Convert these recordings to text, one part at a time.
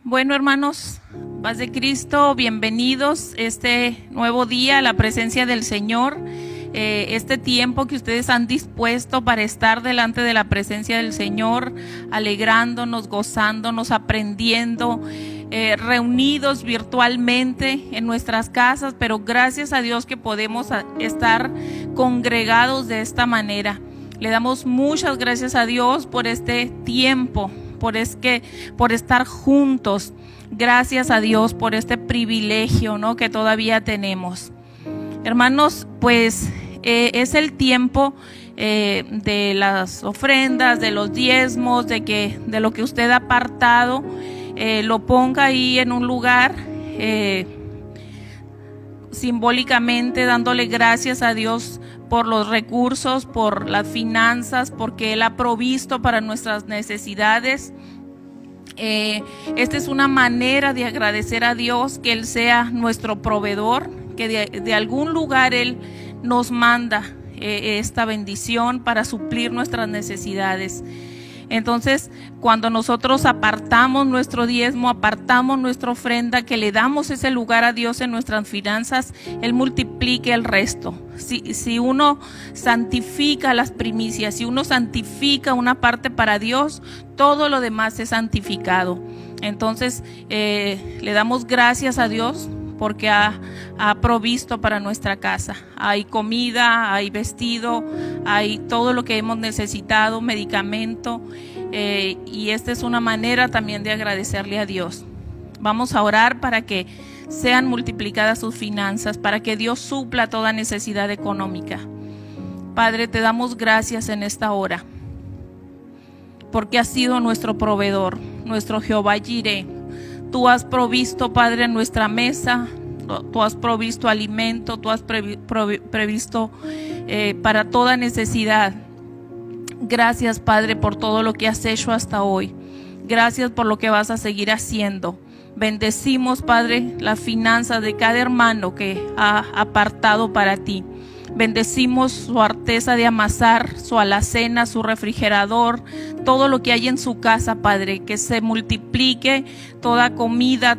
Bueno, hermanos, paz de Cristo, bienvenidos este nuevo día a la presencia del Señor. Este tiempo que ustedes han dispuesto para estar delante de la presencia del Señor, alegrándonos, gozándonos, aprendiendo, reunidos virtualmente en nuestras casas, pero gracias a Dios que podemos estar congregados de esta manera. Le damos muchas gracias a Dios por este tiempo, por estar juntos. Gracias a Dios por este privilegio, ¿no?, que todavía tenemos. Hermanos, pues es el tiempo de las ofrendas, de los diezmos, de lo que usted ha apartado, lo ponga ahí en un lugar, simbólicamente dándole gracias a Dios por los recursos, por las finanzas, porque Él ha provisto para nuestras necesidades. Esta es una manera de agradecer a Dios que Él sea nuestro proveedor, que de algún lugar Él nos manda esta bendición para suplir nuestras necesidades. Entonces, cuando nosotros apartamos nuestro diezmo, apartamos nuestra ofrenda, que le damos ese lugar a Dios en nuestras finanzas, Él multiplica el resto. Si uno santifica las primicias, si uno santifica una parte para Dios, todo lo demás es santificado. Entonces, le damos gracias a Dios porque ha provisto para nuestra casa. Hay comida, hay vestido, hay todo lo que hemos necesitado, medicamento, y esta es una manera también de agradecerle a Dios. Vamos a orar para que sean multiplicadas sus finanzas, para que Dios supla toda necesidad económica. Padre, te damos gracias en esta hora, porque has sido nuestro proveedor, nuestro Jehová Jireh. Tú has provisto, Padre, nuestra mesa, tú has provisto alimento, tú has previsto para toda necesidad. Gracias, Padre, por todo lo que has hecho hasta hoy. Gracias por lo que vas a seguir haciendo. Bendecimos, Padre, las finanzas de cada hermano que ha apartado para ti. Bendecimos su arteza de amasar, su alacena, su refrigerador, todo lo que hay en su casa, Padre, que se multiplique toda comida,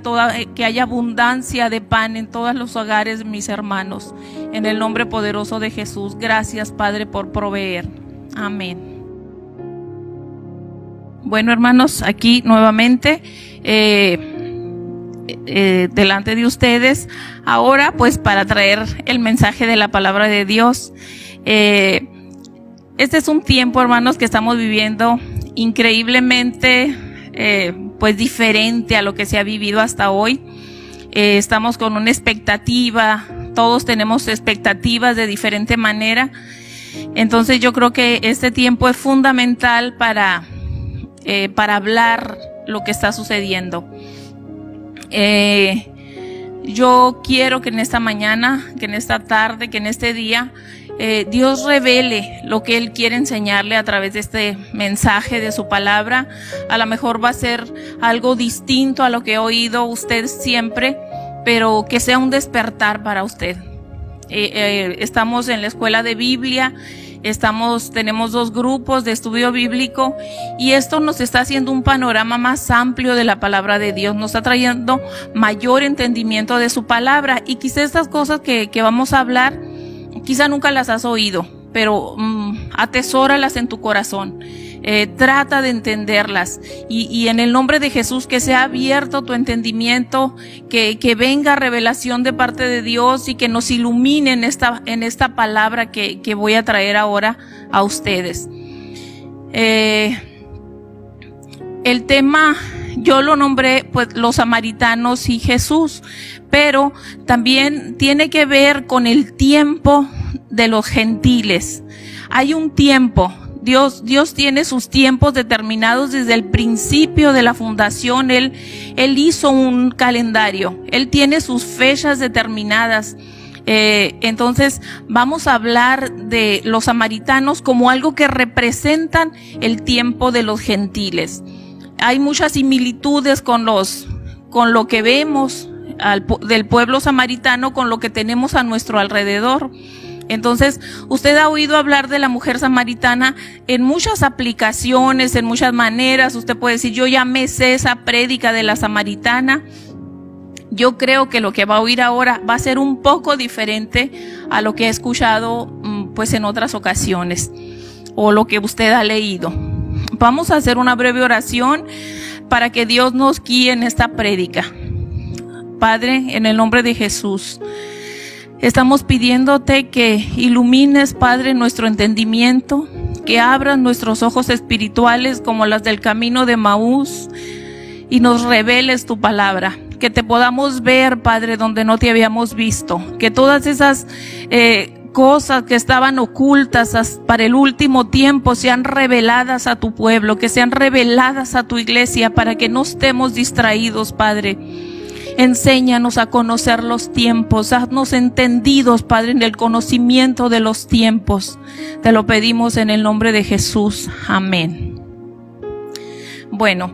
que haya abundancia de pan en todos los hogares de mis hermanos. En el nombre poderoso de Jesús, gracias, Padre, por proveer. Amén. Bueno, hermanos, aquí nuevamente delante de ustedes ahora, pues para traer el mensaje de la palabra de Dios. Este es un tiempo, hermanos, que estamos viviendo increíblemente pues diferente a lo que se ha vivido hasta hoy. Estamos con una expectativa, todos tenemos expectativas de diferente manera. Entonces yo creo que este tiempo es fundamental para hablar lo que está sucediendo. Yo quiero que en esta mañana, que en esta tarde, que en este día, Dios revele lo que Él quiere enseñarle a través de este mensaje de su palabra. A lo mejor va a ser algo distinto a lo que ha oído usted siempre, pero que sea un despertar para usted. Estamos en la escuela de Biblia, tenemos 2 grupos de estudio bíblico, y esto nos está haciendo un panorama más amplio de la palabra de Dios, nos está trayendo mayor entendimiento de su palabra. Y quizá estas cosas que vamos a hablar, quizá nunca las has oído, pero atesóralas en tu corazón. Trata de entenderlas, y en el nombre de Jesús que sea abierto tu entendimiento, que venga revelación de parte de Dios y que nos ilumine en esta palabra que voy a traer ahora a ustedes. El tema yo lo nombré pues los samaritanos y Jesús, pero también tiene que ver con el tiempo de los gentiles. Hay un tiempo. Dios tiene sus tiempos determinados desde el principio de la fundación. Él hizo un calendario. Él tiene sus fechas determinadas. Entonces vamos a hablar de los samaritanos como algo que representan el tiempo de los gentiles. Hay muchas similitudes con lo que vemos del pueblo samaritano con lo que tenemos a nuestro alrededor. Entonces, usted ha oído hablar de la mujer samaritana en muchas aplicaciones, en muchas maneras. Usted puede decir, yo ya me sé esa prédica de la samaritana. Yo creo que lo que va a oír ahora va a ser un poco diferente a lo que he escuchado pues en otras ocasiones o lo que usted ha leído. Vamos a hacer una breve oración para que Dios nos guíe en esta prédica. Padre, en el nombre de Jesús, estamos pidiéndote que ilumines, Padre, nuestro entendimiento, que abras nuestros ojos espirituales como las del camino de Maús y nos reveles tu palabra, que te podamos ver, Padre, donde no te habíamos visto, que todas esas cosas que estaban ocultas para el último tiempo sean reveladas a tu pueblo, que sean reveladas a tu iglesia para que no estemos distraídos, Padre. Enséñanos a conocer los tiempos, haznos entendidos, Padre, en el conocimiento de los tiempos. Te lo pedimos en el nombre de Jesús. Amén. Bueno,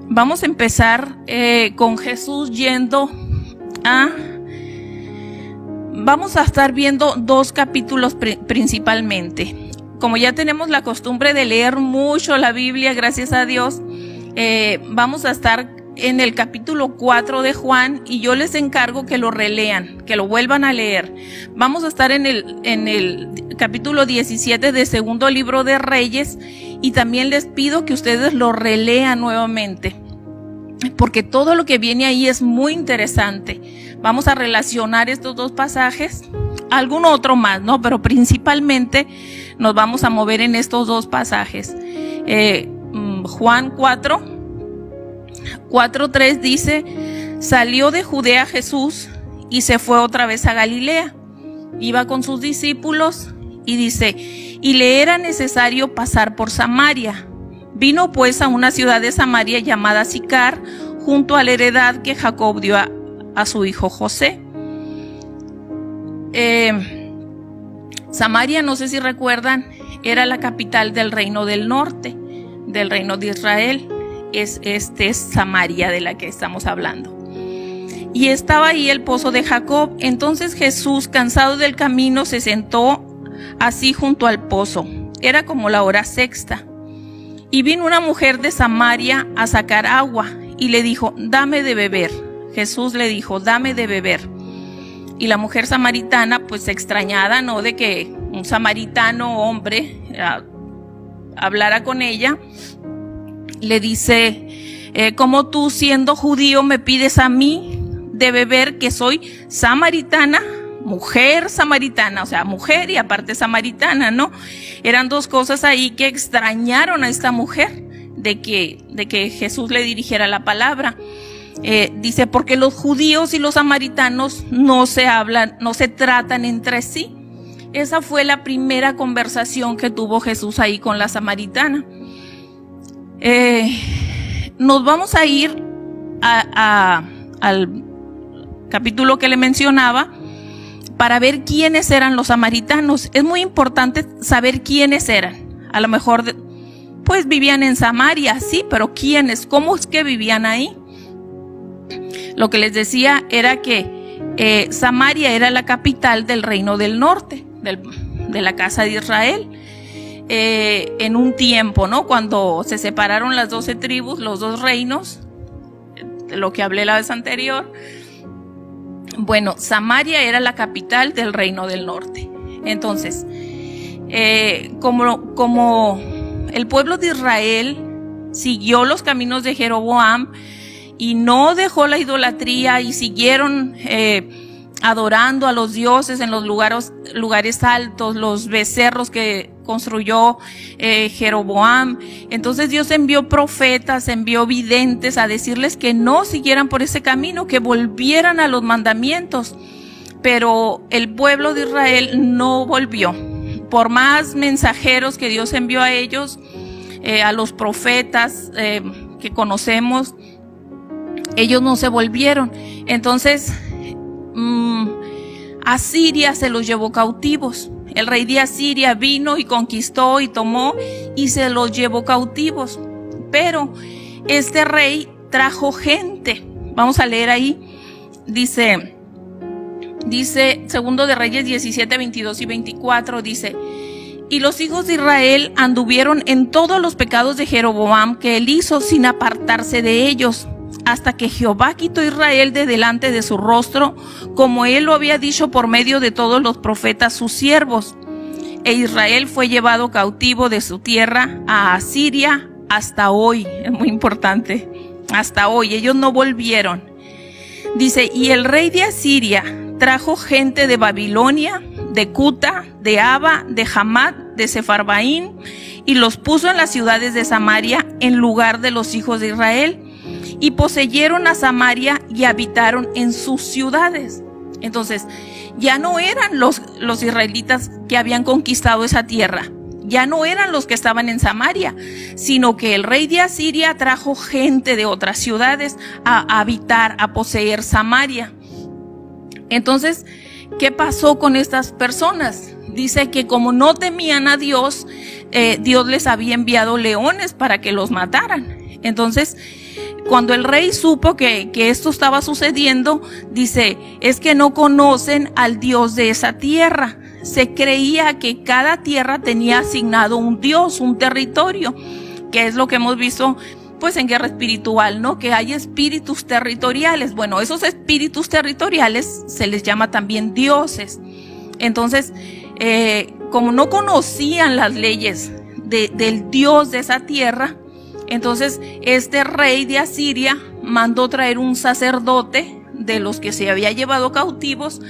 vamos a empezar con Jesús yendo a... Vamos a estar viendo dos capítulos principalmente. Como ya tenemos la costumbre de leer mucho la Biblia, gracias a Dios, vamos a estar en el capítulo 4 de Juan y yo les encargo que lo relean, que lo vuelvan a leer. Vamos a estar en el capítulo 17 de segundo libro de Reyes y también les pido que ustedes lo relean nuevamente, porque todo lo que viene ahí es muy interesante. Vamos a relacionar estos dos pasajes, algún otro más, ¿no? Pero principalmente nos vamos a mover en estos dos pasajes. Juan 4:3 dice, salió de Judea Jesús y se fue otra vez a Galilea. Iba con sus discípulos y dice, y le era necesario pasar por Samaria. Vino pues a una ciudad de Samaria llamada Sicar, junto a la heredad que Jacob dio a su hijo José. Samaria, no sé si recuerdan, era la capital del reino del norte, del reino de Israel. Es Samaria de la que estamos hablando. Y estaba ahí el pozo de Jacob. Entonces Jesús, cansado del camino, se sentó así junto al pozo. Era como la hora sexta. Y vino una mujer de Samaria a sacar agua y le dijo, dame de beber. Jesús le dijo, dame de beber. Y la mujer samaritana, pues extrañada, ¿no?, de que un samaritano hombre hablara con ella, le dice, ¿cómo tú siendo judío me pides a mí de beber, que soy samaritana? Mujer samaritana, o sea, mujer y aparte samaritana, ¿no? Eran dos cosas ahí que extrañaron a esta mujer de que Jesús le dirigiera la palabra. Dice, porque los judíos y los samaritanos no se hablan, no se tratan entre sí. Esa fue la primera conversación que tuvo Jesús ahí con la samaritana. Nos vamos a ir al capítulo que le mencionaba para ver quiénes eran los samaritanos. Es muy importante saber quiénes eran. A lo mejor pues vivían en Samaria, sí, pero quiénes, cómo es que vivían ahí. Lo que les decía era que Samaria era la capital del reino del norte, de la casa de Israel. En un tiempo, ¿no?, cuando se separaron las 12 tribus, los dos reinos, de lo que hablé la vez anterior. Bueno, Samaria era la capital del reino del norte. Entonces, como el pueblo de Israel siguió los caminos de Jeroboam y no dejó la idolatría y siguieron adorando a los dioses en los lugares altos, los becerros que construyó Jeroboam. Entonces Dios envió profetas, envió videntes a decirles que no siguieran por ese camino, que volvieran a los mandamientos. Pero el pueblo de Israel no volvió. Por más mensajeros que Dios envió a ellos, a los profetas que conocemos, ellos no se volvieron. Entonces Asiria se los llevó cautivos. El rey de Asiria vino y conquistó y tomó y se los llevó cautivos. Pero este rey trajo gente. Vamos a leer ahí. Dice Dice, segundo de Reyes 17, 22 y 24, dice: y los hijos de Israel anduvieron en todos los pecados de Jeroboam que él hizo, sin apartarse de ellos, hasta que Jehová quitó a Israel de delante de su rostro, como él lo había dicho por medio de todos los profetas sus siervos. E Israel fue llevado cautivo de su tierra a Asiria hasta hoy. Es muy importante, hasta hoy. Ellos no volvieron. Dice, y el rey de Asiria trajo gente de Babilonia, de Cuta, de Aba, de Hamat, de Sefarbaín, y los puso en las ciudades de Samaria en lugar de los hijos de Israel, y poseyeron a Samaria y habitaron en sus ciudades. Entonces, ya no eran los israelitas que habían conquistado esa tierra, ya no eran los que estaban en Samaria, sino que el rey de Asiria trajo gente de otras ciudades a habitar, a poseer Samaria. Entonces, ¿qué pasó con estas personas? Dice que como no temían a Dios, Dios les había enviado leones para que los mataran. Entonces, cuando el rey supo que esto estaba sucediendo, dice, es que no conocen al Dios de esa tierra. Se creía que cada tierra tenía asignado un Dios, un territorio, que es lo que hemos visto pues en guerra espiritual, ¿no? Que hay espíritus territoriales. Bueno, esos espíritus territoriales se les llama también dioses. Entonces, como no conocían las leyes del Dios de esa tierra, entonces este rey de Asiria mandó traer un sacerdote de los que se había llevado cautivos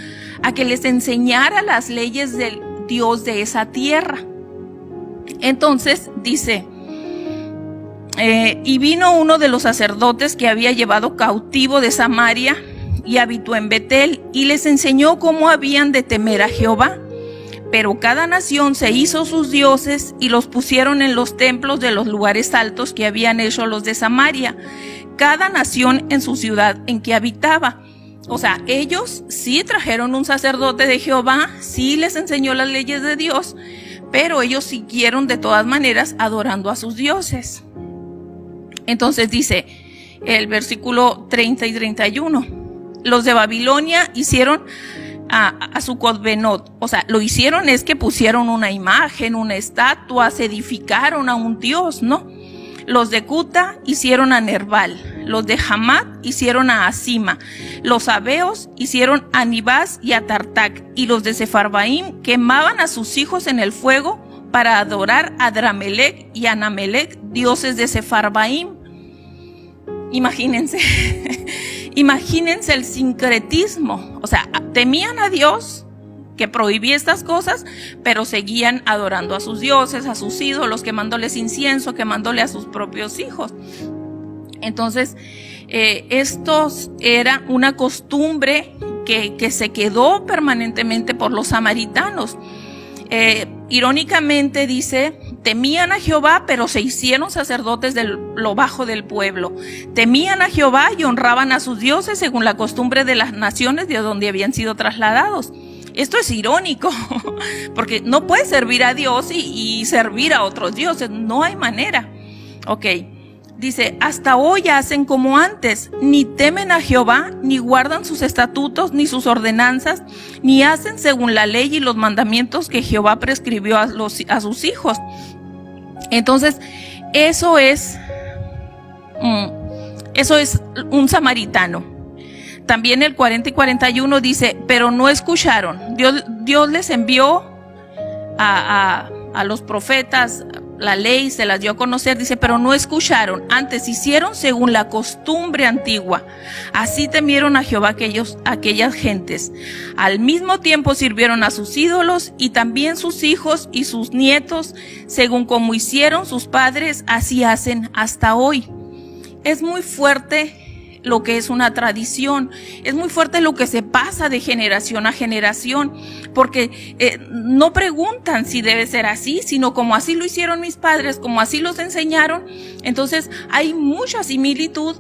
a que les enseñara las leyes del Dios de esa tierra. Entonces dice, y vino uno de los sacerdotes que había llevado cautivo de Samaria y habitó en Betel, y les enseñó cómo habían de temer a Jehová. Pero cada nación se hizo sus dioses y los pusieron en los templos de los lugares altos que habían hecho los de Samaria, cada nación en su ciudad en que habitaba. O sea, ellos sí trajeron un sacerdote de Jehová, sí les enseñó las leyes de Dios, pero ellos siguieron de todas maneras adorando a sus dioses. Entonces dice el versículo 30 y 31, los de Babilonia hicieron a Sucot-Benot. O sea, lo hicieron es que pusieron una imagen, una estatua, se edificaron a un dios, ¿no? Los de Cuta hicieron a Nerval, los de Hamat hicieron a Asima, los Abeos hicieron a Nibás y a Tartac, y los de Sefarbaim quemaban a sus hijos en el fuego para adorar a Adramelec y a Anamelec, dioses de Sefarbaim. Imagínense. Imagínense el sincretismo. O sea, temían a Dios, que prohibía estas cosas, pero seguían adorando a sus dioses, a sus ídolos, quemándoles incienso, quemándole a sus propios hijos. Entonces, esto era una costumbre que se quedó permanentemente por los samaritanos. Irónicamente dice, temían a Jehová, pero se hicieron sacerdotes de lo bajo del pueblo. Temían a Jehová y honraban a sus dioses según la costumbre de las naciones de donde habían sido trasladados. Esto es irónico, porque no puedes servir a Dios y servir a otros dioses, no hay manera. Ok, dice, hasta hoy hacen como antes, ni temen a Jehová, ni guardan sus estatutos, ni sus ordenanzas, ni hacen según la ley y los mandamientos que Jehová prescribió a sus hijos. Entonces, eso es un samaritano. También el 40 y 41 dice, pero no escucharon. Dios les envió a los profetas, la ley se las dio a conocer, dice, pero no escucharon. Antes hicieron según la costumbre antigua. Así temieron a Jehová aquellas gentes. Al mismo tiempo sirvieron a sus ídolos, y también sus hijos y sus nietos, según como hicieron sus padres, así hacen hasta hoy. Es muy fuerte lo que es una tradición, es muy fuerte lo que se pasa de generación a generación, porque no preguntan si debe ser así, sino como así lo hicieron mis padres, como así los enseñaron. Entonces hay mucha similitud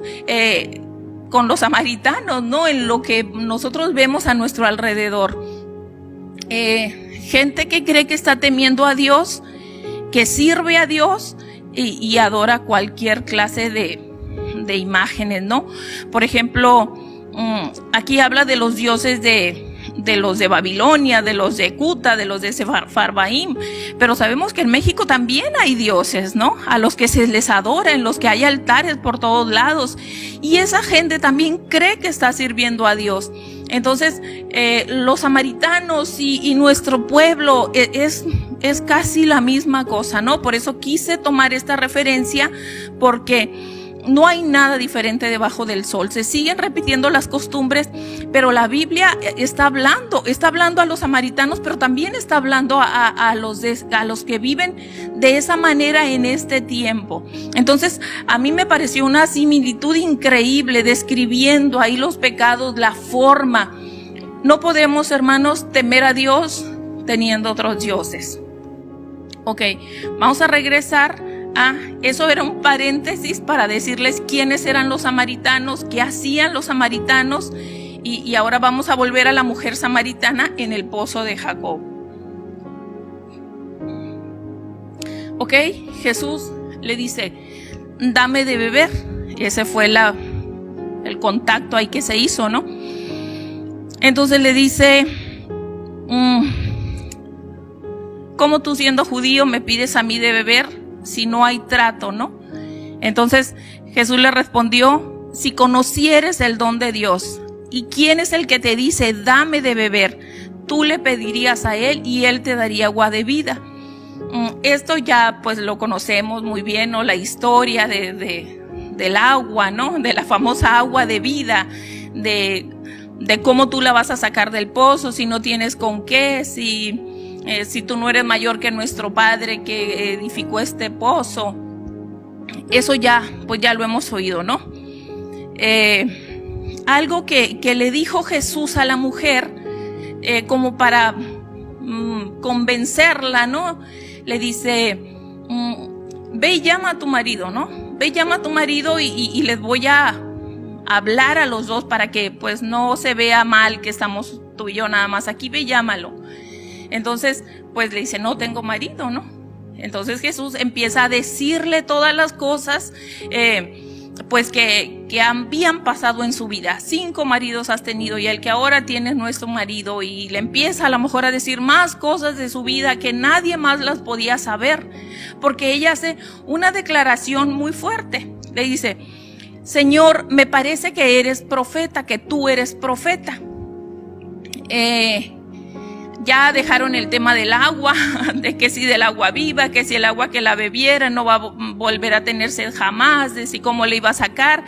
con los samaritanos, ¿no? En lo que nosotros vemos a nuestro alrededor. Gente que cree que está temiendo a Dios, que sirve a Dios y adora cualquier clase de imágenes, ¿no? Por ejemplo, aquí habla de los dioses de los de Babilonia, de los de Cuta, de los de Sefarbaim, pero sabemos que en México también hay dioses, ¿no? A los que se les adora, en los que hay altares por todos lados, y esa gente también cree que está sirviendo a Dios. Entonces, los samaritanos y nuestro pueblo es casi la misma cosa, ¿no? Por eso quise tomar esta referencia, porque no hay nada diferente debajo del sol. Se siguen repitiendo las costumbres, pero la Biblia está hablando a los samaritanos, pero también está hablando a los que viven de esa manera en este tiempo. Entonces, a mí me pareció una similitud increíble, describiendo ahí los pecados, la forma. No podemos, hermanos, temer a Dios teniendo otros dioses. Ok, vamos a regresar. Eso era un paréntesis para decirles quiénes eran los samaritanos, qué hacían los samaritanos, y ahora vamos a volver a la mujer samaritana en el pozo de Jacob. Ok, Jesús le dice, dame de beber. Ese fue el contacto ahí que se hizo, ¿no? Entonces le dice, ¿cómo tú siendo judío me pides a mí de beber si no hay trato, no? Entonces Jesús le respondió, si conocieres el don de Dios y quién es el que te dice dame de beber, tú le pedirías a él y él te daría agua de vida. Esto ya pues lo conocemos muy bien, ¿no? La historia del agua, ¿no? De la famosa agua de vida, de cómo tú la vas a sacar del pozo si no tienes con qué, si tú no eres mayor que nuestro Padre que edificó este pozo. Eso ya, pues ya lo hemos oído, ¿no? Algo que le dijo Jesús a la mujer, como para convencerla, ¿no? Le dice, ve y llama a tu marido, ¿no? Ve y llama a tu marido y les voy a hablar a los dos para que pues no se vea mal que estamos tú y yo nada más aquí, ve y llámalo. Entonces, pues le dice, no tengo marido, ¿no? Entonces Jesús empieza a decirle todas las cosas, pues que habían pasado en su vida. 5 maridos has tenido y el que ahora tienes no es tu marido. Y le empieza a lo mejor a decir más cosas de su vida que nadie más las podía saber, porque ella hace una declaración muy fuerte. Le dice, Señor, me parece que eres profeta, que tú eres profeta. Ya dejaron el tema del agua, de que si del agua viva, que si el agua que la bebiera no va a volver a tener sed jamás, de si cómo le iba a sacar,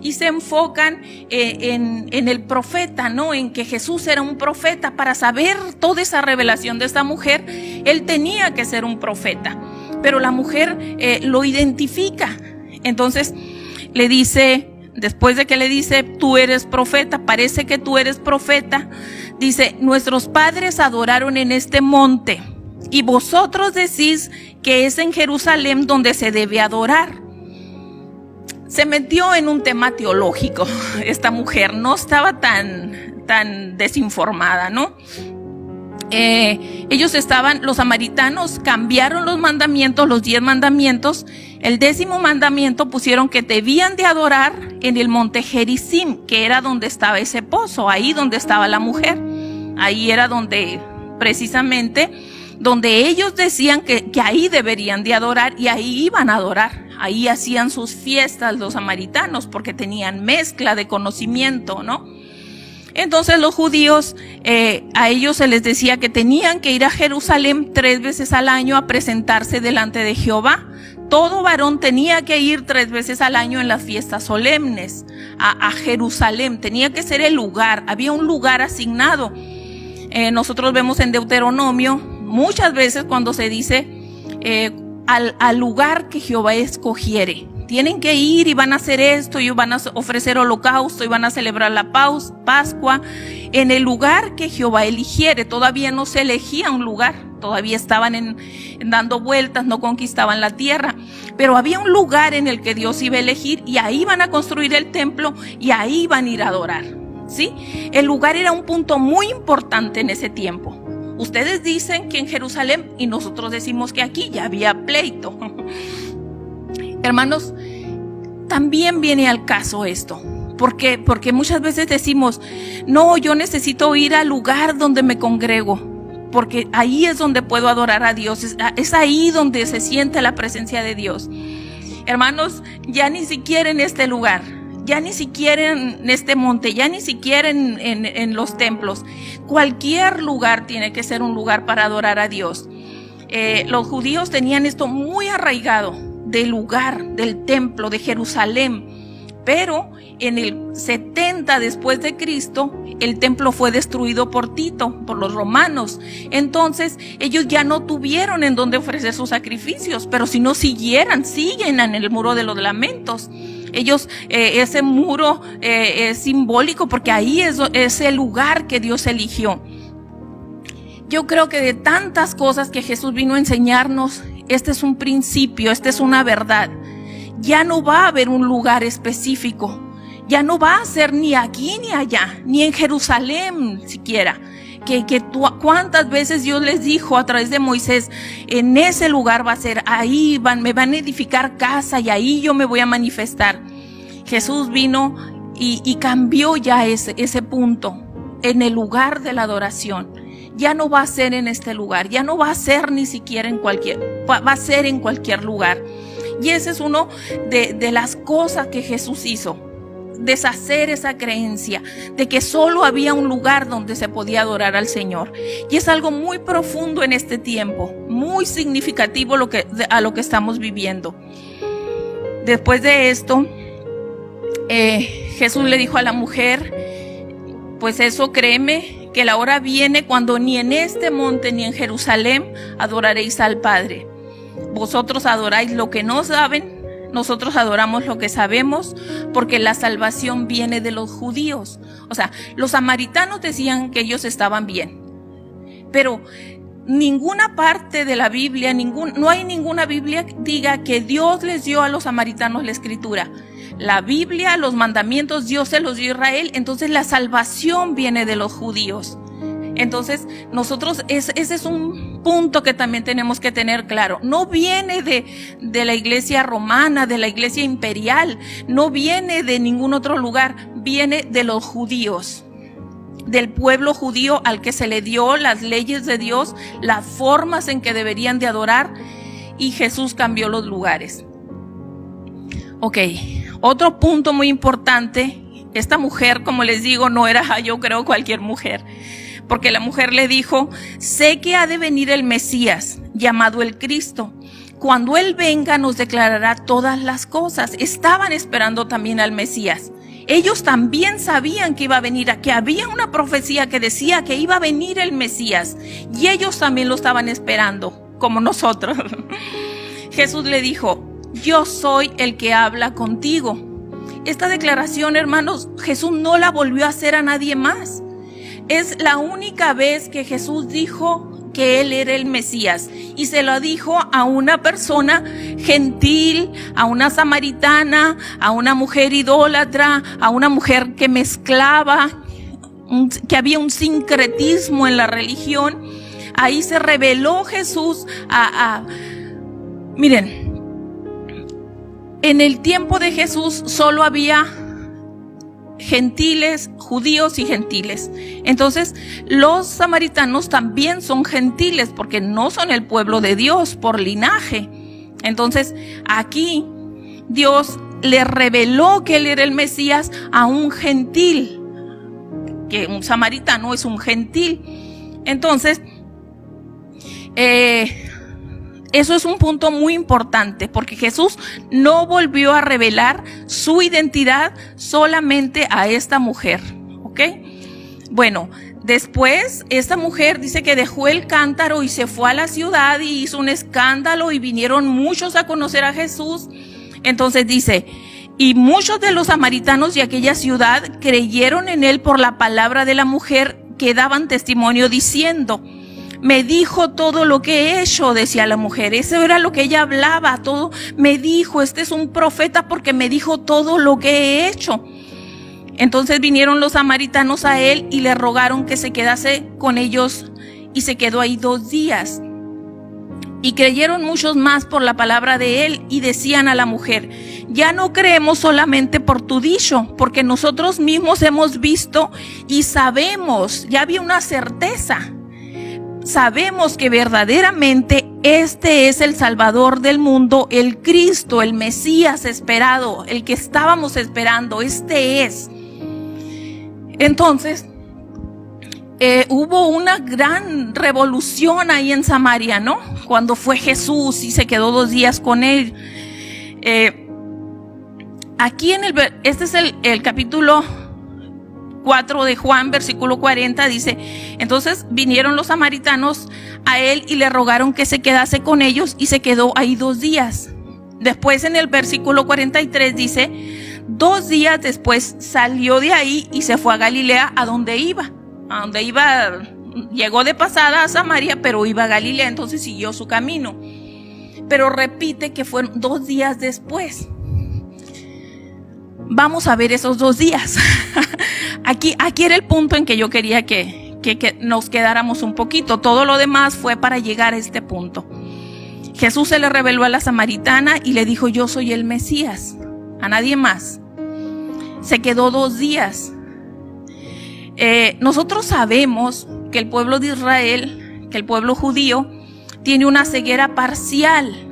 y se enfocan en el profeta, ¿no? En que Jesús era un profeta. Para saber toda esa revelación de esta mujer, él tenía que ser un profeta, pero la mujer lo identifica. Entonces le dice, después de que le dice, tú eres profeta, parece que tú eres profeta, dice, nuestros padres adoraron en este monte y vosotros decís que es en Jerusalén donde se debe adorar. Se metió en un tema teológico. Esta mujer no estaba tan desinformada, ¿no? Los samaritanos cambiaron los mandamientos, los 10 mandamientos. El 10º mandamiento pusieron que debían de adorar en el monte Gerizim, que era donde estaba ese pozo, ahí donde estaba la mujer. Ahí era donde, precisamente, donde ellos decían que ahí deberían de adorar, y ahí iban a adorar. Ahí hacían sus fiestas los samaritanos, porque tenían mezcla de conocimiento, ¿no? Entonces los judíos, a ellos se les decía que tenían que ir a Jerusalén 3 veces al año a presentarse delante de Jehová. Todo varón tenía que ir 3 veces al año en las fiestas solemnes a Jerusalén. Tenía que ser el lugar, había un lugar asignado. Nosotros vemos en Deuteronomio muchas veces cuando se dice al lugar que Jehová escogiere. Tienen que ir y van a hacer esto, y van a ofrecer holocausto, y van a celebrar la Pascua en el lugar que Jehová eligiere. Todavía no se elegía un lugar, todavía estaban dando vueltas, no conquistaban la tierra, pero había un lugar en el que Dios iba a elegir, y ahí van a construir el templo, y ahí van a ir a adorar, ¿sí? El lugar era un punto muy importante en ese tiempo. Ustedes dicen que en Jerusalén, y nosotros decimos que aquí ya había pleito. Hermanos, también viene al caso esto, ¿Por qué? Porque muchas veces decimos, no, yo necesito ir al lugar donde me congrego, porque ahí es donde puedo adorar a Dios, es ahí donde se siente la presencia de Dios. Hermanos, ya ni siquiera en este lugar, ya ni siquiera en este monte, ya ni siquiera en los templos. Cualquier lugar tiene que ser un lugar para adorar a Dios. Los judíos tenían esto muy arraigado, del lugar, del templo, de Jerusalén. Pero en el 70 después de Cristo, el templo fue destruido por Tito, por los romanos. Entonces, ellos ya no tuvieron en dónde ofrecer sus sacrificios, pero si no siguen en el muro de los lamentos. Ellos, ese muro es simbólico porque ahí es el lugar que Dios eligió. Yo creo que de tantas cosas que Jesús vino a enseñarnos, este es un principio, esta es una verdad. Ya no va a haber un lugar específico, ya no va a ser ni aquí ni allá, ni en Jerusalén siquiera. ¿Cuántas veces Dios les dijo a través de Moisés, en ese lugar va a ser, ahí me van a edificar casa y ahí yo me voy a manifestar? Jesús vino y cambió ya ese punto en el lugar de la adoración. Ya no va a ser en este lugar, ya no va a ser ni siquiera va a ser en cualquier lugar. Y ese es uno de las cosas que Jesús hizo, deshacer esa creencia de que solo había un lugar donde se podía adorar al Señor. Y es algo muy profundo en este tiempo, muy significativo a lo que estamos viviendo. Después de esto, Jesús le dijo a la mujer, pues eso créeme, que la hora viene cuando ni en este monte ni en Jerusalén adoraréis al Padre. Vosotros adoráis lo que no saben, nosotros adoramos lo que sabemos, porque la salvación viene de los judíos. O sea, los samaritanos decían que ellos estaban bien, pero ninguna parte de la Biblia, no hay ninguna Biblia que diga que Dios les dio a los samaritanos la escritura. La Biblia, los mandamientos, Dios se los dio a Israel, entonces la salvación viene de los judíos. Entonces nosotros, ese es un punto que también tenemos que tener claro. No viene de la iglesia romana, de la iglesia imperial, no viene de ningún otro lugar, viene de los judíos, del pueblo judío al que se le dio las leyes de Dios, las formas en que deberían de adorar, y Jesús cambió los lugares. Ok, otro punto muy importante, esta mujer, como les digo, no era, yo creo, cualquier mujer. Porque la mujer le dijo, sé que ha de venir el Mesías, llamado el Cristo. Cuando Él venga nos declarará todas las cosas. Estaban esperando también al Mesías. Ellos también sabían que iba a venir, que había una profecía que decía que iba a venir el Mesías. Y ellos también lo estaban esperando, como nosotros. Jesús le dijo, yo soy el que habla contigo. Esta declaración, hermanos, Jesús no la volvió a hacer a nadie más. Es la única vez que Jesús dijo que Él era el Mesías, y se lo dijo a una persona gentil, a una samaritana, a una mujer idólatra, a una mujer que mezclaba, que había un sincretismo en la religión. Ahí se reveló Jesús miren, en el tiempo de Jesús solo había gentiles, judíos y gentiles. Entonces los samaritanos también son gentiles porque no son el pueblo de Dios por linaje. Entonces aquí Dios le reveló que Él era el Mesías a un gentil, que un samaritano es un gentil. Entonces eso es un punto muy importante, porque Jesús no volvió a revelar su identidad solamente a esta mujer, ¿ok? Bueno, después esta mujer dice que dejó el cántaro y se fue a la ciudad y hizo un escándalo y vinieron muchos a conocer a Jesús. Entonces dice, y muchos de los samaritanos de aquella ciudad creyeron en Él por la palabra de la mujer, que daban testimonio diciendo, me dijo todo lo que he hecho, decía la mujer. Eso era lo que ella hablaba, todo. Me dijo, este es un profeta porque me dijo todo lo que he hecho. Entonces vinieron los samaritanos a Él y le rogaron que se quedase con ellos, y se quedó ahí 2 días. Y creyeron muchos más por la palabra de Él, y decían a la mujer, ya no creemos solamente por tu dicho, porque nosotros mismos hemos visto y sabemos, ya había una certeza. Sabemos que verdaderamente este es el Salvador del mundo, el Cristo, el Mesías esperado, el que estábamos esperando, este es. Entonces, hubo una gran revolución ahí en Samaria, ¿no? Cuando fue Jesús y se quedó 2 días con él. Aquí este es el capítulo 4 de Juan, versículo 40, dice: entonces vinieron los samaritanos a él y le rogaron que se quedase con ellos, y se quedó ahí 2 días. Después en el versículo 43 dice: 2 días después salió de ahí y se fue a Galilea, a donde iba, llegó de pasada a Samaria, pero iba a Galilea, entonces siguió su camino. Pero repite que fueron 2 días después. Vamos a ver esos 2 días. Aquí era el punto en que yo quería que nos quedáramos un poquito. Todo lo demás fue para llegar a este punto. Jesús se le reveló a la samaritana y le dijo: yo soy el Mesías, a nadie más. Se quedó 2 días. Nosotros sabemos que el pueblo de Israel, que el pueblo judío, tiene una ceguera parcial.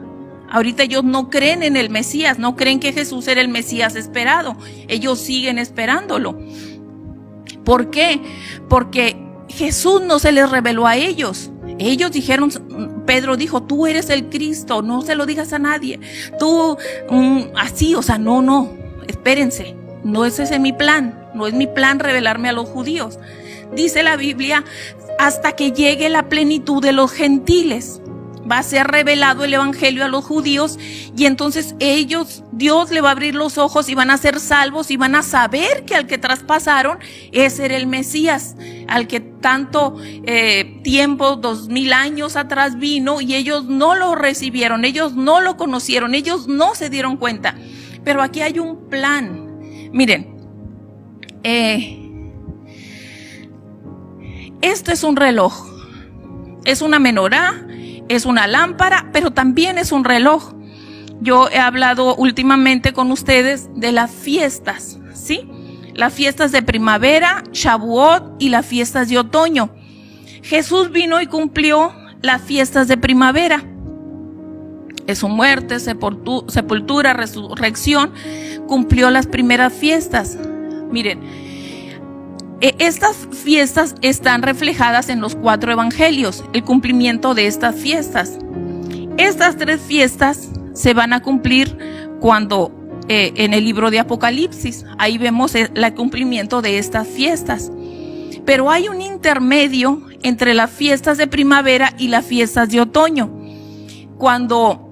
Ahorita ellos no creen en el Mesías, no creen que Jesús era el Mesías esperado. Ellos siguen esperándolo. ¿Por qué? Porque Jesús no se les reveló a ellos. Ellos dijeron, Pedro dijo: tú eres el Cristo, no se lo digas a nadie. Tú, así, o sea, no, espérense. No es ese mi plan, no es mi plan revelarme a los judíos. Dice la Biblia: hasta que llegue la plenitud de los gentiles. Va a ser revelado el evangelio a los judíos, y entonces Dios le va a abrir los ojos y van a ser salvos y van a saber que al que traspasaron ese era el Mesías, al que tanto tiempo, 2000 años atrás vino, y ellos no lo recibieron, ellos no lo conocieron, ellos no se dieron cuenta. Pero aquí hay un plan. Miren, esto es un reloj, es una menorá, es una lámpara, pero también es un reloj. Yo he hablado últimamente con ustedes de las fiestas, ¿sí? Las fiestas de primavera, Shavuot, y las fiestas de otoño. Jesús vino y cumplió las fiestas de primavera. Es su muerte, sepultura, resurrección. Cumplió las primeras fiestas. Miren, estas fiestas están reflejadas en los 4 evangelios, el cumplimiento de estas fiestas. Estas 3 fiestas se van a cumplir cuando en el libro de Apocalipsis, ahí vemos el cumplimiento de estas fiestas. Pero hay un intermedio entre las fiestas de primavera y las fiestas de otoño. Cuando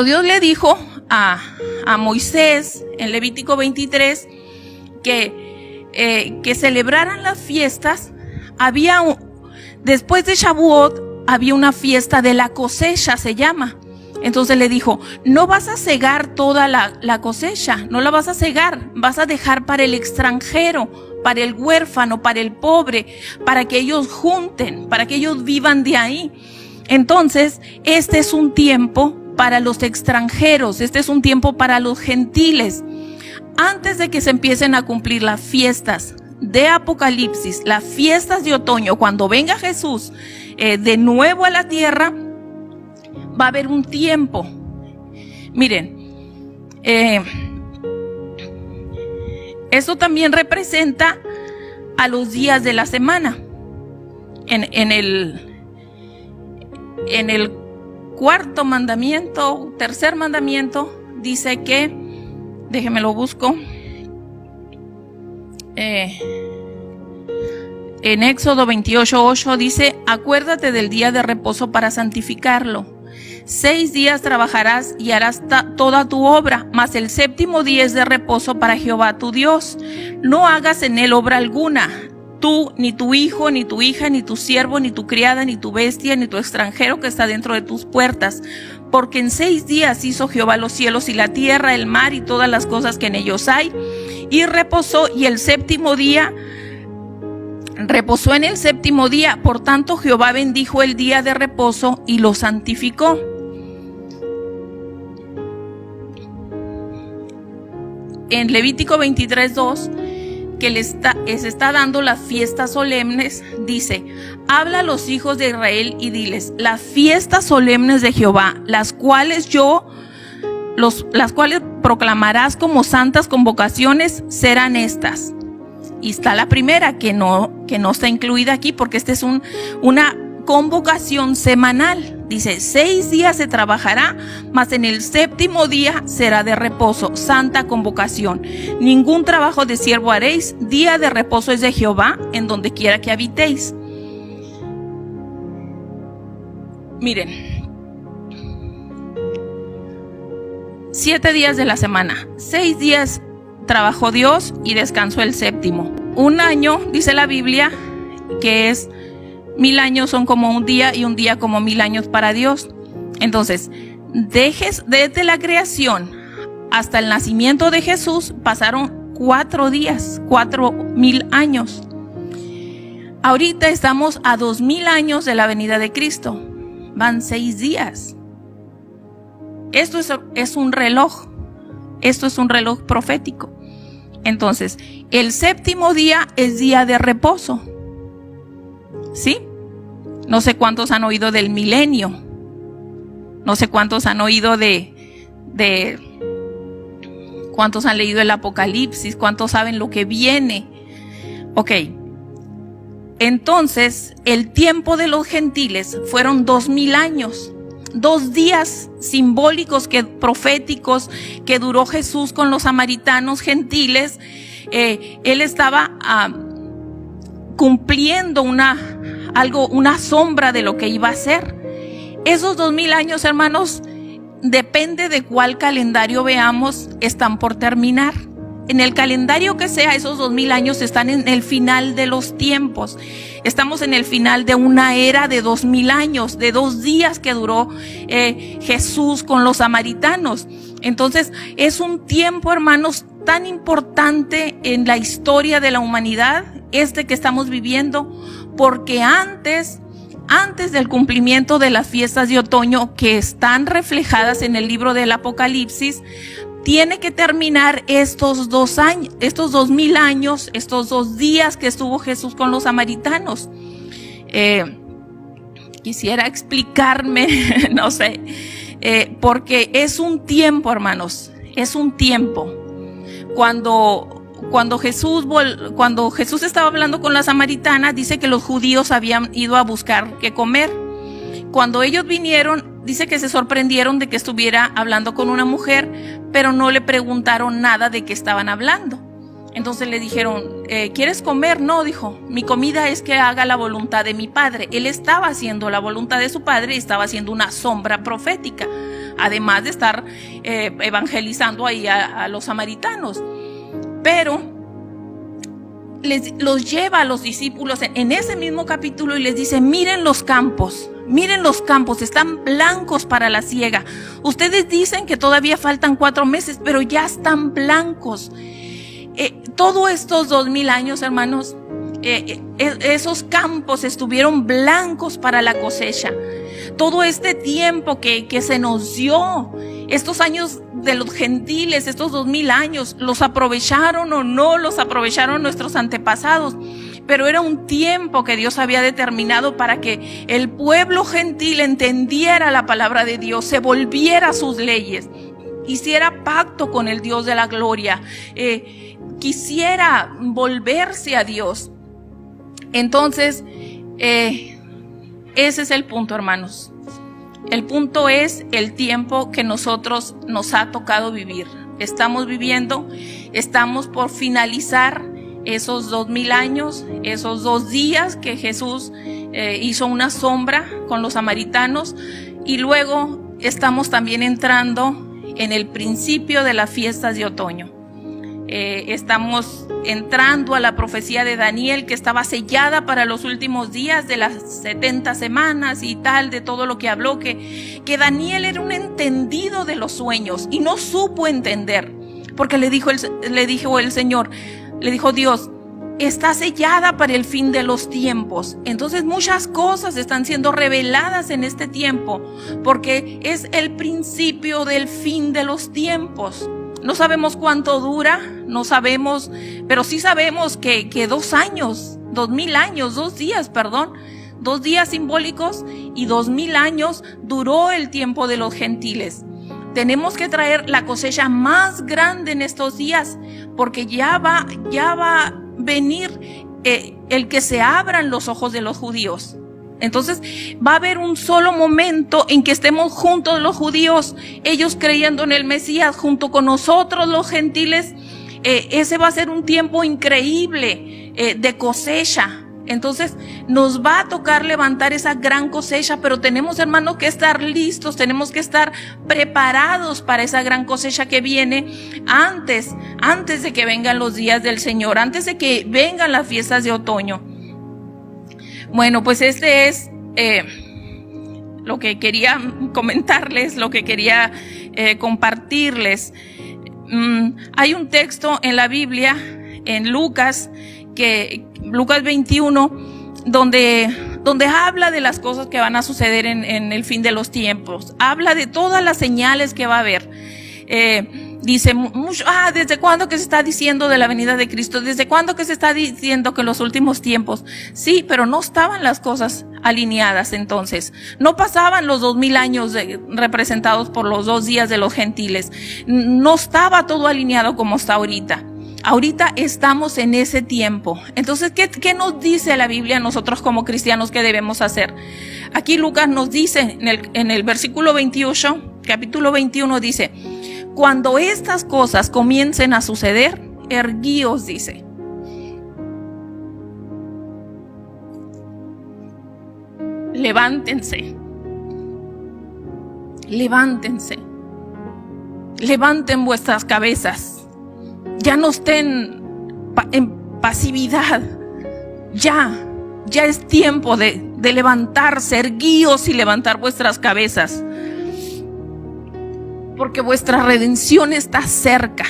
Dios le dijo a Moisés en Levítico 23 que celebraran las fiestas, después de Shavuot había una fiesta de la cosecha, se llama. Entonces le dijo: no vas a cegar toda la cosecha, no la vas a cegar, vas a dejar para el extranjero, para el huérfano, para el pobre, para que ellos junten, para que ellos vivan de ahí. Entonces, este es un tiempo para los extranjeros, este es un tiempo para los gentiles. Antes de que se empiecen a cumplir las fiestas de Apocalipsis, las fiestas de otoño, cuando venga Jesús de nuevo a la tierra, va a haber un tiempo. Miren, eso también representa a los días de la semana. En el 4.º mandamiento, 3.er mandamiento, dice que, déjenme lo busco, en Éxodo 28:8 dice: acuérdate del día de reposo para santificarlo. 6 días trabajarás y harás toda tu obra, mas el 7º día es de reposo para Jehová tu Dios. No hagas en él obra alguna, tú, ni tu hijo, ni tu hija, ni tu siervo, ni tu criada, ni tu bestia, ni tu extranjero que está dentro de tus puertas. Porque en 6 días hizo Jehová los cielos y la tierra, el mar y todas las cosas que en ellos hay, y reposó, y el 7º día reposó en el 7º día. Por tanto, Jehová bendijo el día de reposo y lo santificó. en Levítico 23:2, que se está dando las fiestas solemnes, dice: habla a los hijos de Israel y diles, las fiestas solemnes de Jehová, las cuales proclamarás como santas convocaciones, serán estas. Y está la primera, que no está incluida aquí, porque esta es una convocación semanal. Dice: 6 días se trabajará, mas en el 7º día será de reposo, santa convocación. Ningún trabajo de siervo haréis, día de reposo es de Jehová, en donde quiera que habitéis. Miren, 7 días de la semana, 6 días trabajó Dios y descansó el 7º. Un año, dice la Biblia, que es 1000 años son como un día, y un día como 1000 años para Dios. Entonces, desde la creación hasta el nacimiento de Jesús pasaron 4 días, 4000 años. Ahorita estamos a 2000 años de la venida de Cristo. Van 6 días. Esto es un reloj. Esto es un reloj profético. Entonces, el 7º día es día de reposo. ¿Sí? No sé cuántos han oído del milenio. No sé cuántos han oído cuántos han leído el Apocalipsis, cuántos saben lo que viene. Ok. Entonces, el tiempo de los gentiles fueron 2000 años. 2 días simbólicos, proféticos, que duró Jesús con los samaritanos gentiles. Él estaba cumpliendo una sombra de lo que iba a ser. Esos 2000 años, hermanos, depende de cuál calendario veamos, están por terminar. En el calendario que sea, esos 2000 años están en el final de los tiempos. Estamos en el final de una era de 2000 años, de 2 días que duró Jesús con los samaritanos. Entonces, es un tiempo, hermanos, tan importante en la historia de la humanidad, que estamos viviendo, porque antes del cumplimiento de las fiestas de otoño, que están reflejadas en el libro del Apocalipsis, tiene que terminar estos 2 años, estos 2000 años, estos 2 días que estuvo Jesús con los samaritanos. Quisiera explicarme, no sé, porque es un tiempo, hermanos, es un tiempo. Cuando Jesús estaba hablando con la samaritana, dice que los judíos habían ido a buscar qué comer. Cuando ellos vinieron, dice que se sorprendieron de que estuviera hablando con una mujer, pero no le preguntaron nada de qué estaban hablando. Entonces le dijeron: ¿quieres comer? No, dijo, mi comida es que haga la voluntad de mi Padre. Él estaba haciendo la voluntad de su Padre y estaba haciendo una sombra profética, además de estar evangelizando ahí a los samaritanos. Pero los lleva a los discípulos en ese mismo capítulo y les dice: miren los campos, están blancos para la siega. Ustedes dicen que todavía faltan 4 meses, pero ya están blancos. Todos estos 2000 años, hermanos, esos campos estuvieron blancos para la cosecha. Todo este tiempo que se nos dio, estos años de los gentiles, estos 2000 años, ¿los aprovecharon o no los aprovecharon nuestros antepasados? Pero era un tiempo que Dios había determinado para que el pueblo gentil entendiera la palabra de Dios, se volviera a sus leyes, hiciera pacto con el Dios de la gloria, quisiera volverse a Dios. Entonces, ese es el punto, hermanos. El punto es el tiempo que nos ha tocado vivir. Estamos viviendo, estamos por finalizar esos 2000 años, esos 2 días que Jesús hizo una sombra con los samaritanos, y luego estamos también entrando en el principio de las fiestas de otoño. Estamos entrando a la profecía de Daniel, que estaba sellada para los últimos días de las 70 semanas y tal, de todo lo que habló, que Daniel era un entendido de los sueños y no supo entender, porque le dijo Dios: está sellada para el fin de los tiempos. Entonces muchas cosas están siendo reveladas en este tiempo, porque es el principio del fin de los tiempos. No sabemos cuánto dura, no sabemos, pero sí sabemos que 2 años, 2000 años, 2 días, perdón, 2 días simbólicos y 2000 años duró el tiempo de los gentiles. Tenemos que traer la cosecha más grande en estos días, porque ya va a venir el que se abran los ojos de los judíos. Entonces va a haber un solo momento en que estemos juntos los judíos, ellos creyendo en el Mesías, junto con nosotros los gentiles. Ese va a ser un tiempo increíble de cosecha. Entonces nos va a tocar levantar esa gran cosecha, pero tenemos, hermanos, que estar listos, tenemos que estar preparados para esa gran cosecha que viene antes de que vengan los días del Señor, antes de que vengan las fiestas de otoño. Bueno, pues este es lo que quería comentarles, lo que quería compartirles. Hay un texto en la Biblia, en Lucas 21, donde habla de las cosas que van a suceder en el fin de los tiempos. Habla de todas las señales que va a haber. Dice mucho, ¿desde cuándo que se está diciendo de la venida de Cristo? ¿Desde cuándo que se está diciendo que en los últimos tiempos? Sí, pero no estaban las cosas alineadas entonces. No pasaban los 2000 años representados por los 2 días de los gentiles. No estaba todo alineado como está ahorita. Ahorita estamos en ese tiempo. Entonces, ¿qué nos dice la Biblia a nosotros como cristianos que debemos hacer? Aquí Lucas nos dice en el versículo 28, capítulo 21, dice: cuando estas cosas comiencen a suceder, erguíos, dice. Levántense. Levántense. Levanten vuestras cabezas. Ya no estén en pasividad. Ya es tiempo de levantarse, erguíos y levantar vuestras cabezas. Porque vuestra redención está cerca.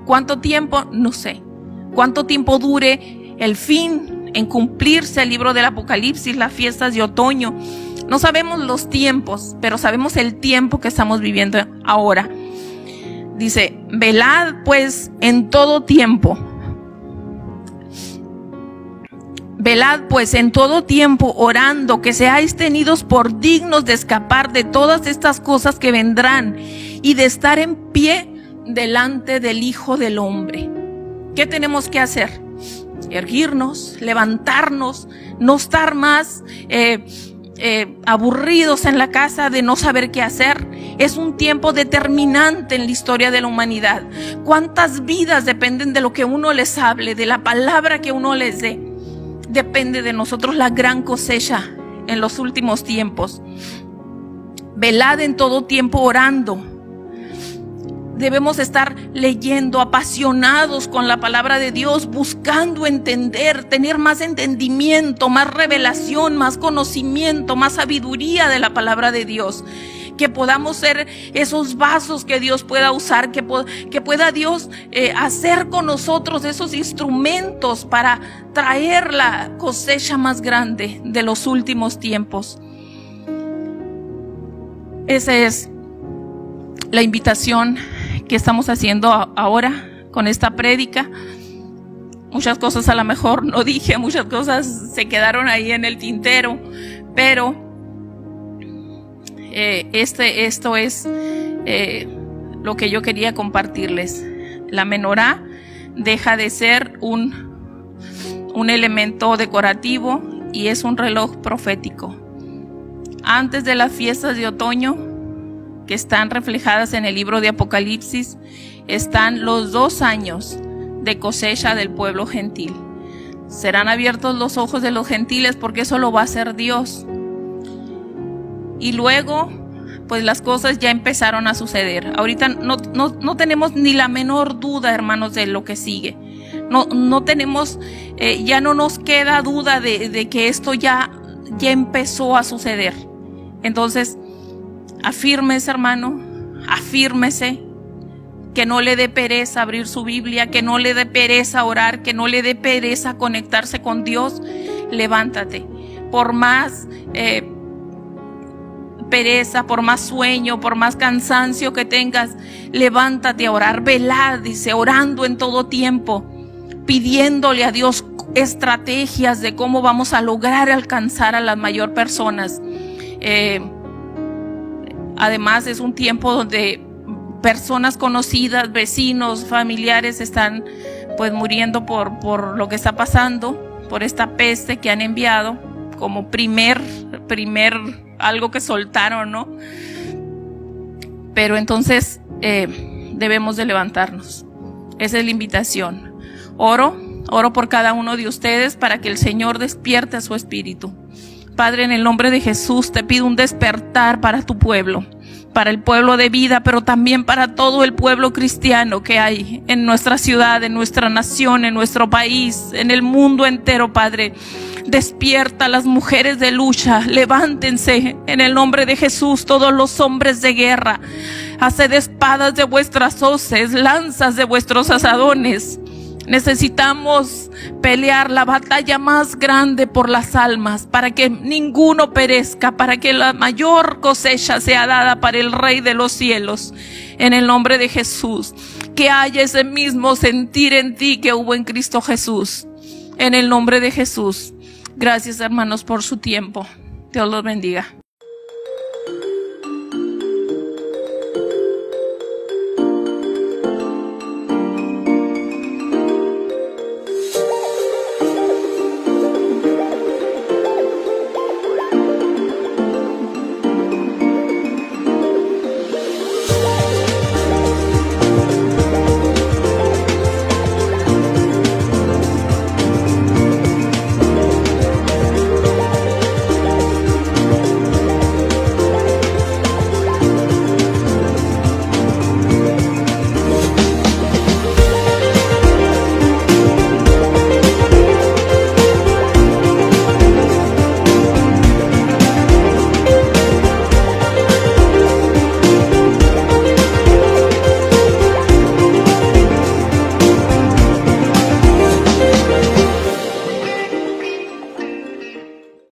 ¿Cuánto tiempo? No sé. ¿Cuánto tiempo dure el fin en cumplirse el libro del Apocalipsis, las fiestas de otoño? No sabemos los tiempos, pero sabemos el tiempo que estamos viviendo ahora. Dice: velad pues en todo tiempo. Velad pues en todo tiempo, orando, que seáis tenidos por dignos de escapar de todas estas cosas que vendrán y de estar en pie delante del Hijo del Hombre. ¿Qué tenemos que hacer? Erguirnos, levantarnos, no estar más aburridos en la casa de no saber qué hacer. Es un tiempo determinante en la historia de la humanidad. ¿Cuántas vidas dependen de lo que uno les hable, de la palabra que uno les dé? Depende de nosotros la gran cosecha en los últimos tiempos. Velad en todo tiempo orando. Debemos estar leyendo, apasionados con la palabra de Dios, buscando entender, tener más entendimiento, más revelación, más conocimiento, más sabiduría de la palabra de Dios. Que podamos ser esos vasos que Dios pueda usar, que pueda Dios hacer con nosotros esos instrumentos para traer la cosecha más grande de los últimos tiempos. Esa es la invitación que estamos haciendo ahora con esta prédica. Muchas cosas a lo mejor no dije, muchas cosas se quedaron ahí en el tintero, pero esto es lo que yo quería compartirles. La menorá deja de ser un elemento decorativo y es un reloj profético. Antes de las fiestas de otoño, que están reflejadas en el libro de Apocalipsis, están los 2 años de cosecha del pueblo gentil. Serán abiertos los ojos de los gentiles, porque eso lo va a hacer Dios. Y luego, pues las cosas ya empezaron a suceder. Ahorita no tenemos ni la menor duda, hermanos, de lo que sigue. No tenemos, ya no nos queda duda de que esto ya empezó a suceder. Entonces, afírmese, hermano, afírmese, que no le dé pereza abrir su Biblia, que no le dé pereza orar, que no le dé pereza conectarse con Dios. Levántate. Por más pereza, por más sueño, por más cansancio que tengas, levántate a orar, velad, dice, orando en todo tiempo, pidiéndole a Dios estrategias de cómo vamos a lograr alcanzar a las mayor personas. Además es un tiempo donde personas conocidas, vecinos, familiares están pues muriendo por lo que está pasando, por esta peste que han enviado como primer algo que soltaron, ¿no? Pero entonces debemos de levantarnos. Esa es la invitación. Oro por cada uno de ustedes para que el Señor despierte a su espíritu. Padre, en el nombre de Jesús te pido un despertar para tu pueblo, para el pueblo de Vida, pero también para todo el pueblo cristiano que hay en nuestra ciudad, en nuestra nación, en nuestro país, en el mundo entero, Padre. Despierta a las mujeres de lucha, levántense en el nombre de Jesús, todos los hombres de guerra. Haced espadas de vuestras hoces, lanzas de vuestros asadones. Necesitamos pelear la batalla más grande por las almas, para que ninguno perezca, para que la mayor cosecha sea dada para el Rey de los cielos. En el nombre de Jesús, que haya ese mismo sentir en ti que hubo en Cristo Jesús. En el nombre de Jesús. Gracias, hermanos, por su tiempo. Dios los bendiga.